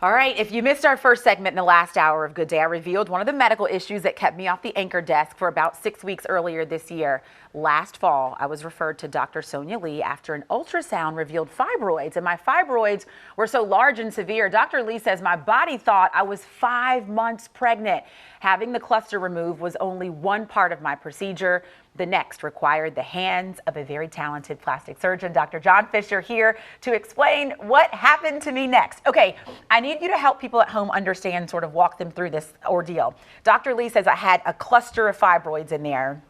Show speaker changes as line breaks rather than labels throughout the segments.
All right, if you missed our first segment in the last hour of Good Day, I revealed one of the medical issues that kept me off the anchor desk for about 6 weeks earlier this year. Last fall, I was referred to Dr. Sonia Lee after an ultrasound revealed fibroids, and my fibroids were so large and severe. Dr. Lee says my body thought I was 5 months pregnant. Having the cluster removed was only one part of my procedure. The next required the hands of a very talented plastic surgeon, Dr. John Fischer, here to explain what happened to me next. Okay, I need you to help people at home understand, sort of walk them through this ordeal. Dr. Lee says I had a cluster of fibroids in there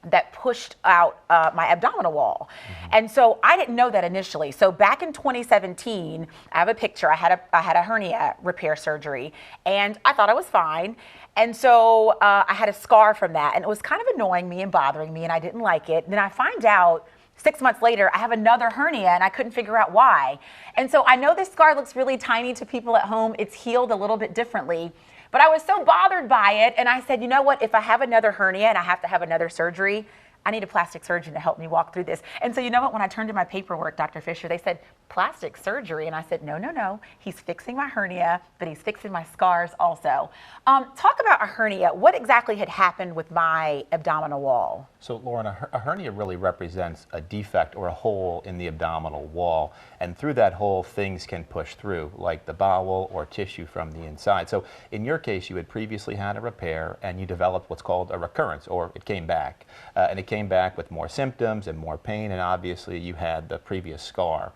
that pushed out my abdominal wall. And so I didn't know that initially. So back in 2017, I have a picture. I had a hernia repair surgery, and I thought I was fine. And so I had a scar from that, and it was kind of annoying me and bothering me, and I didn't like it. And then I find out 6 months later, I have another hernia, and I couldn't figure out why. And so I know this scar looks really tiny to people at home. It's healed a little bit differently. But I was so bothered by it, and I said, you know what, if I have another hernia and I have to have another surgery, I need a plastic surgeon to help me walk through this. And so you know what, when I turned in my paperwork, Dr. Fischer, they said, plastic surgery. And I said, no, he's fixing my hernia, but he's fixing my scars also. Talk about a hernia. What exactly had happened with my abdominal wall?
So Lauren, a hernia really represents a defect or a hole in the abdominal wall. And through that hole, things can push through, like the bowel or tissue from the inside. So in your case, you had previously had a repair and you developed what's called a recurrence, or it came back. And it came back with more symptoms and more pain, and obviously you had the previous scar.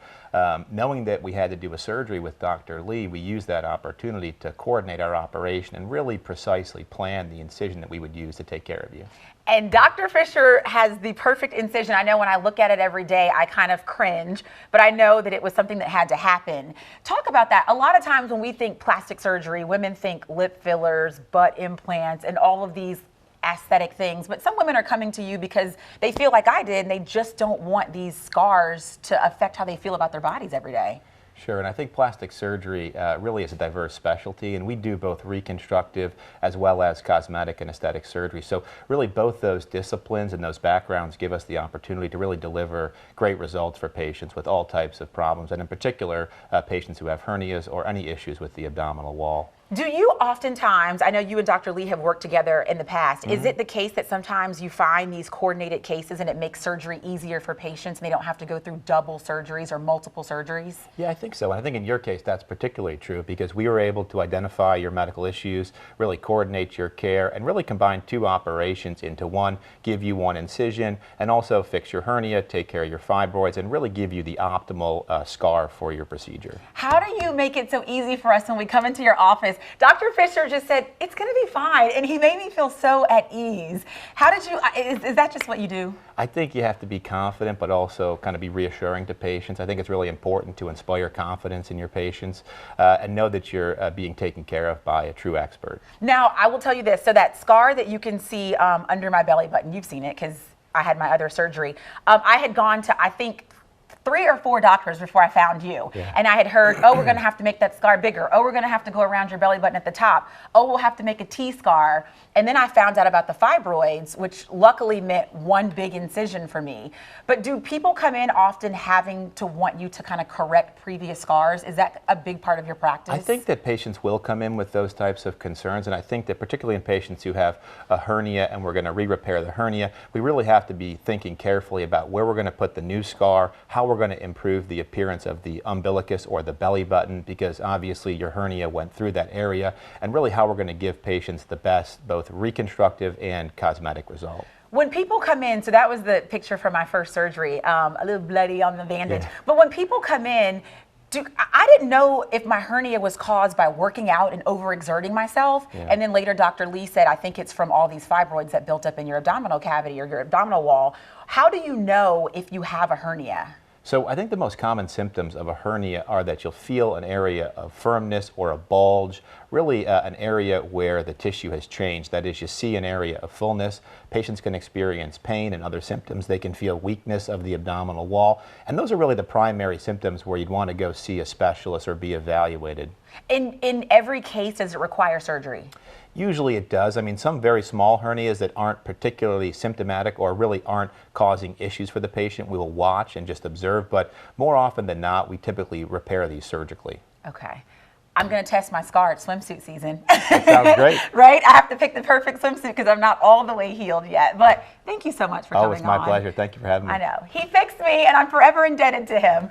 Knowing that we had to do a surgery with Dr. Lee, we used that opportunity to coordinate our operation and really precisely plan the incision that we would use to take care of you.
And Dr. Fischer has the perfect incision. I know when I look at it every day, I kind of cringe, but I know that it was something that had to happen. Talk about that. A lot of times when we think plastic surgery, women think lip fillers, butt implants, and all of these aesthetic things, but some women are coming to you because they feel like I did, and they just don't want these scars to affect how they feel about their bodies every day.
Sure, and I think plastic surgery really is a diverse specialty, and we do both reconstructive as well as cosmetic and aesthetic surgery. So really both those disciplines and those backgrounds give us the opportunity to really deliver great results for patients with all types of problems, and in particular patients who have hernias or any issues with the abdominal wall.
Do you oftentimes, I know you and Dr. Lee have worked together in the past, is it the case that sometimes you find these coordinated cases and it makes surgery easier for patients and they don't have to go through double surgeries or multiple surgeries?
Yeah, I think so. And I think in your case that's particularly true because we were able to identify your medical issues, really coordinate your care, and really combine two operations into one, give you one incision, and also fix your hernia, take care of your fibroids, and really give you the optimal scar for your procedure.
How do you make it so easy for us when we come into your office? Dr. Fischer just said, it's going to be fine, and he made me feel so at ease. How did you, is that just what you do?
I think you have to be confident, but also kind of be reassuring to patients. I think it's really important to inspire confidence in your patients and know that you're being taken care of by a true expert.
Now, I will tell you this, so that scar that you can see under my belly button, you've seen it because I had my other surgery. I had gone to, I think, 3 or 4 doctors before I found you. Yeah. And I had heard, oh, we're going to have to make that scar bigger. Oh, we're going to have to go around your belly button at the top. Oh, we'll have to make a T-scar. And then I found out about the fibroids, which luckily meant one big incision for me. But do people come in often having to want you to kind of correct previous scars? Is that a big part of your practice?
I think that patients will come in with those types of concerns. And I think that particularly in patients who have a hernia and we're going to re-repair the hernia, we really have to be thinking carefully about where we're going to put the new scar, how we're going to improve the appearance of the umbilicus or the belly button, because obviously your hernia went through that area, and really how we're going to give patients the best both reconstructive and cosmetic result.
When people come in, so that was the picture from my first surgery, a little bloody on the bandage, yeah. But when people come in, I didn't know if my hernia was caused by working out and overexerting myself. Yeah. And then later Dr. Lee said, I think it's from all these fibroids that built up in your abdominal cavity or your abdominal wall. How do you know if you have a hernia?
So I think the most common symptoms of a hernia are that you'll feel an area of firmness or a bulge, really an area where the tissue has changed. That is, you see an area of fullness. Patients can experience pain and other symptoms. They can feel weakness of the abdominal wall. And those are really the primary symptoms where you'd want to go see a specialist or be evaluated.
In every case, does it require surgery?
Usually it does. I mean, some very small hernias that aren't particularly symptomatic or really aren't causing issues for the patient, we will watch and just observe, but more often than not, we typically repair these surgically.
Okay. I'm going to test my scar at swimsuit season.
That sounds great.
Right? I have to pick the perfect swimsuit because I'm not all the way healed yet. But thank you so much for coming on.
Oh, it's my pleasure. Thank you for having me.
I know. He fixed me, and I'm forever indebted to him.